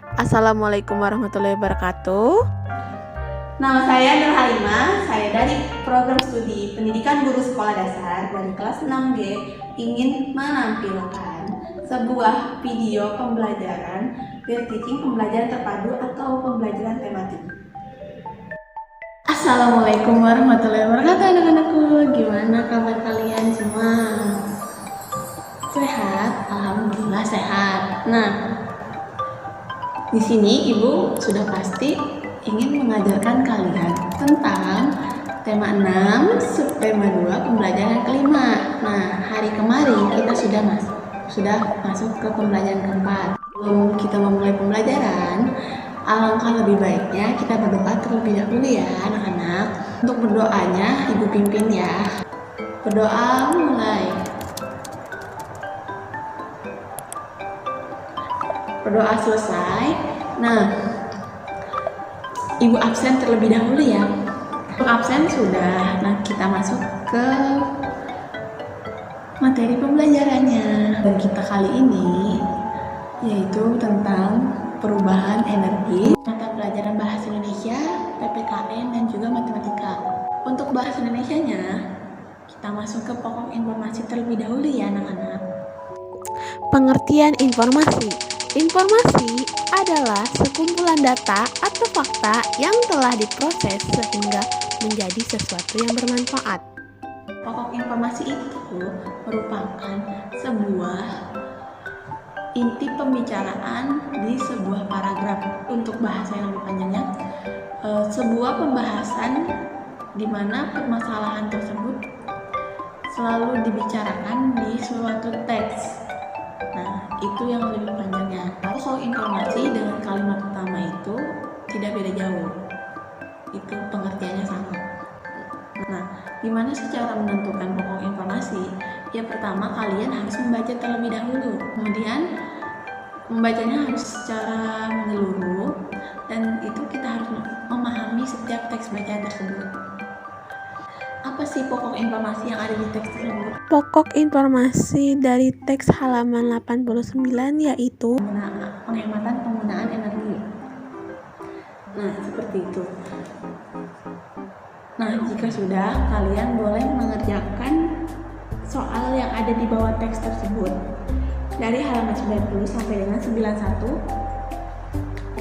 Assalamualaikum warahmatullahi wabarakatuh. Nama saya Nur Halimah, saya dari program studi Pendidikan Guru Sekolah Dasar dari kelas 6G ingin menampilkan sebuah video pembelajaran peer teaching, pembelajaran terpadu atau pembelajaran tematik. Assalamualaikum warahmatullahi wabarakatuh anak-anakku. Gimana kabar kalian semua? Sehat? Alhamdulillah sehat. Nah, di sini Ibu sudah pasti ingin mengajarkan kalian tentang tema 6, subtema 2, pembelajaran kelima. Nah, hari kemarin kita sudah masuk ke pembelajaran keempat. Sebelum kita memulai pembelajaran, alangkah lebih baiknya kita berdoa terlebih dahulu ya anak-anak. Untuk berdoanya Ibu pimpin ya. Berdoa mulai. Berdoa selesai. Nah, Ibu absen terlebih dahulu ya. Untuk absen sudah. Nah, kita masuk ke materi pembelajarannya. Dan kita kali ini yaitu tentang perubahan energi, mata pelajaran bahasa Indonesia, PPKN, dan juga matematika. Untuk bahasa Indonesianya, kita masuk ke pokok informasi terlebih dahulu ya anak-anak. Pengertian informasi. Informasi adalah sekumpulan data atau fakta yang telah diproses sehingga menjadi sesuatu yang bermanfaat. Pokok informasi itu merupakan sebuah inti pembicaraan di sebuah paragraf. Untuk bahasa yang lebih panjangnya, sebuah pembahasan di mana permasalahan tersebut selalu dibicarakan di suatu teks. Nah, itu yang lebih panjangnya. Pokok informasi dengan kalimat utama itu tidak beda jauh. Itu pengertiannya sama. Nah, gimana sih cara menentukan pokok informasi? Ya, pertama kalian harus membaca terlebih dahulu. Kemudian membacanya harus secara menyeluruh, dan itu kita harus memahami setiap teks bacaan tersebut. Apa sih pokok informasi yang ada di teks tersebut? Pokok informasi dari teks halaman 89 yaitu penghematan penggunaan energi. Nah, seperti itu. Nah, jika sudah, kalian boleh mengerjakan soal yang ada di bawah teks tersebut. Dari halaman 90 sampai dengan 91,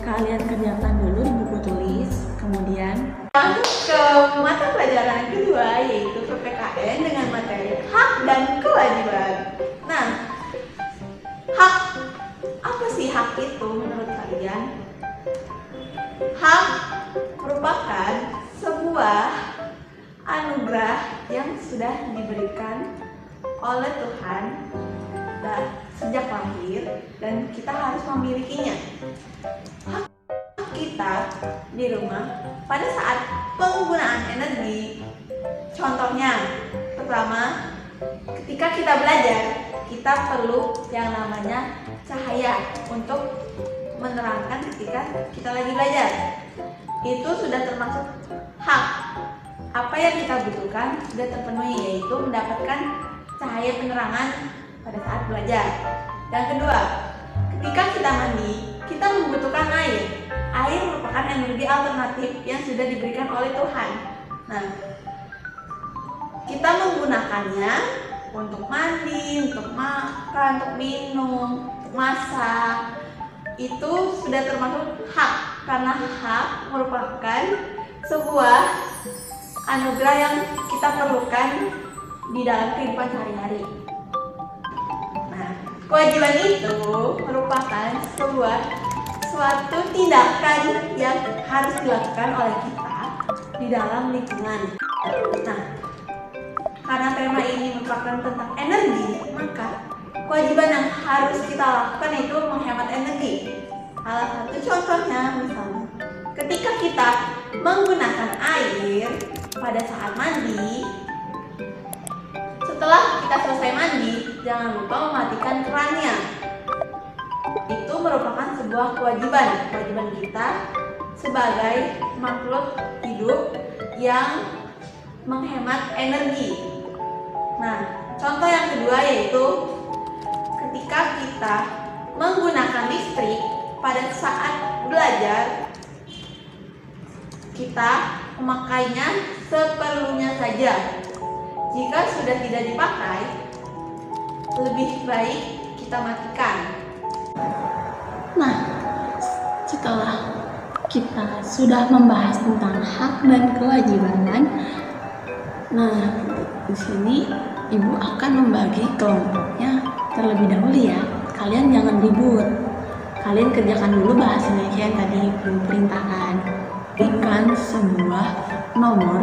kalian kerjakan dulu di buku tulis, kemudian Masuk ke mata pelajaran yang kedua yaitu PPKN dengan materi hak dan kewajiban. Nah, hak, apa sih hak itu menurut kalian? Hak merupakan sebuah anugerah yang sudah diberikan oleh Tuhan sejak lahir dan kita harus memilikinya. Hak kita di rumah pada saat penggunaan energi, contohnya pertama, ketika kita belajar, kita perlu yang namanya cahaya untuk menerangkan ketika kita lagi belajar. Itu sudah termasuk hak. Apa yang kita butuhkan sudah terpenuhi, yaitu mendapatkan cahaya penerangan pada saat belajar. Yang kedua, ketika kita mandi, kita membutuhkan air. Air merupakan energi alternatif yang sudah diberikan oleh Tuhan. Nah, kita menggunakannya untuk mandi, untuk makan, untuk minum, untuk masak. Itu sudah termasuk hak, karena hak merupakan sebuah anugerah yang kita perlukan di dalam kehidupan sehari-hari. Nah, kewajiban itu merupakan suatu tindakan yang harus dilakukan oleh kita di dalam lingkungan. Nah, karena tema ini merupakan tentang energi, maka kewajiban yang harus kita lakukan itu menghemat energi. Salah satu contohnya misalnya, ketika kita menggunakan air pada saat mandi, setelah kita selesai mandi, jangan lupa mematikan kerannya. Itu merupakan sebuah kewajiban kita sebagai makhluk hidup yang menghemat energi. Nah, contoh yang kedua yaitu ketika kita menggunakan listrik, pada saat belajar kita memakainya seperlunya saja. Jika sudah tidak dipakai, lebih baik kita matikan. Nah, setelah kita sudah membahas tentang hak dan kewajiban, nah di sini ibu akan membagi kelompoknya terlebih dahulu ya. Kalian jangan ribut. Kalian kerjakan dulu bahasa Indonesia yang tadi ibu perintahkan. Berikan sebuah nomor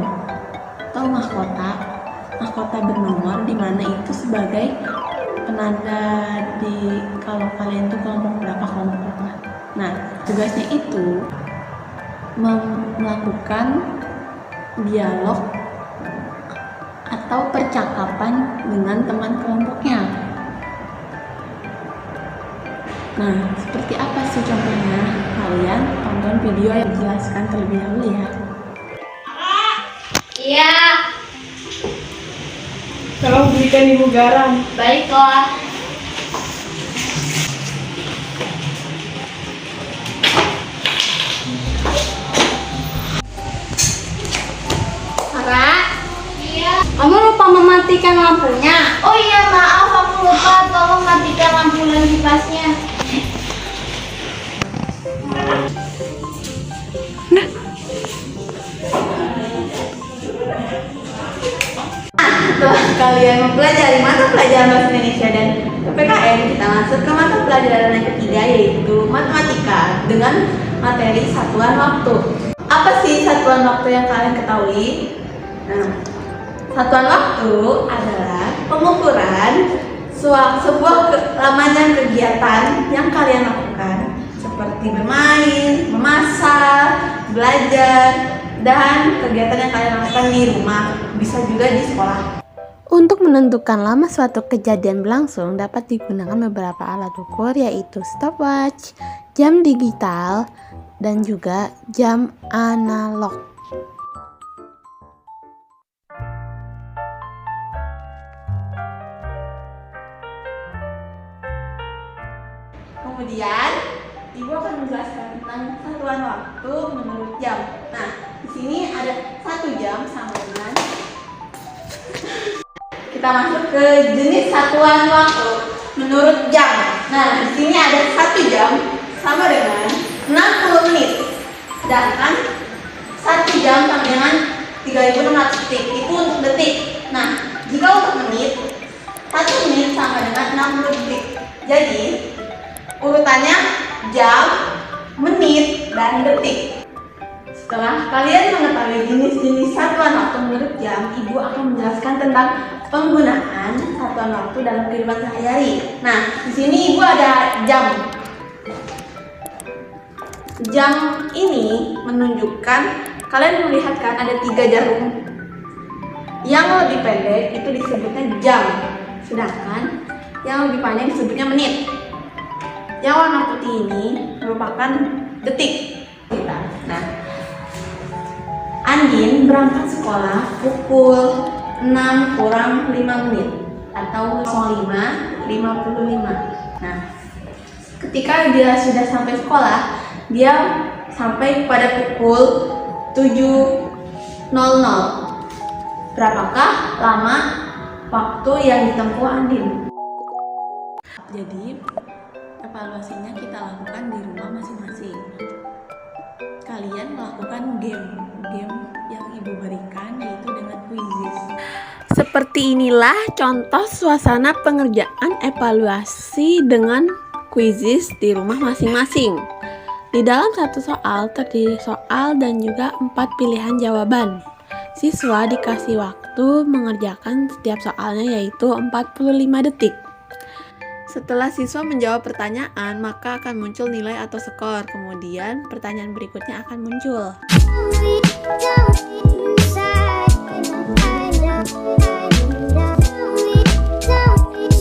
atau mahkota bernomor di mana itu sebagai penanda di kalau kalian tuh kelompok berapa. Nah, tugasnya itu melakukan dialog atau percakapan dengan teman kelompoknya. Nah, seperti apa sih contohnya? Kalian tonton video yang dijelaskan terlebih dahulu ya. Iya, Tolong belikan ibu garam. baiklah. Sarah? Iya. Kamu lupa mematikan lampunya? Oh iya, maaf aku lupa. Tolong matikan lampu dan kipasnya. Setelah kalian mempelajari mata pelajaran bahasa Indonesia dan PPKN, kita masuk ke mata pelajaran yang ketiga, yaitu matematika dengan materi satuan waktu. Apa sih satuan waktu yang kalian ketahui? Nah, satuan waktu adalah pengukuran sebuah ramalan kegiatan yang kalian lakukan, seperti bermain, memasak, belajar, dan kegiatan yang kalian lakukan di rumah, bisa juga di sekolah. Untuk menentukan lama suatu kejadian berlangsung dapat digunakan beberapa alat ukur, yaitu stopwatch, jam digital, dan juga jam analog. Kemudian, ibu akan menjelaskan tentang satuan waktu menurut jam. Nah, di sini ada 1 jam sama dengan, kita masuk ke jenis satuan waktu menurut jam. Nah, di sini ada 1 jam sama dengan 60 menit. Sedangkan 1 jam sama dengan 3.600 detik. Itu untuk detik. Nah, jika untuk menit, 1 menit sama dengan 60 detik. Jadi, urutannya jam, menit, dan detik. Setelah kalian mengetahui jenis-jenis satuan waktu menurut jam, ibu akan menjelaskan tentang penggunaan satuan waktu dalam kehidupan sehari-hari. Nah, di sini ibu ada jam. Jam ini menunjukkan, kalian melihat kan ada 3 jarum. Yang lebih pendek itu disebutnya jam, sedangkan yang lebih panjang disebutnya menit. Yang warna putih ini merupakan detik. Nah, Andin berangkat sekolah pukul 6 kurang 5 menit atau 05.55. Nah, ketika dia sudah sampai sekolah, dia sampai pada pukul 7.00. Berapakah lama waktu yang ditempuh Andin? Jadi, evaluasinya kita lakukan di rumah masing-masing. Kalian melakukan game yang ibu berikan, yaitu dengan quizzes. Seperti inilah contoh suasana pengerjaan evaluasi dengan quizzes di rumah masing-masing. Di dalam satu soal terdiri soal dan juga 4 pilihan jawaban. Siswa dikasih waktu mengerjakan setiap soalnya, yaitu 45 detik. Setelah siswa menjawab pertanyaan, maka akan muncul nilai atau skor. Kemudian pertanyaan berikutnya akan muncul.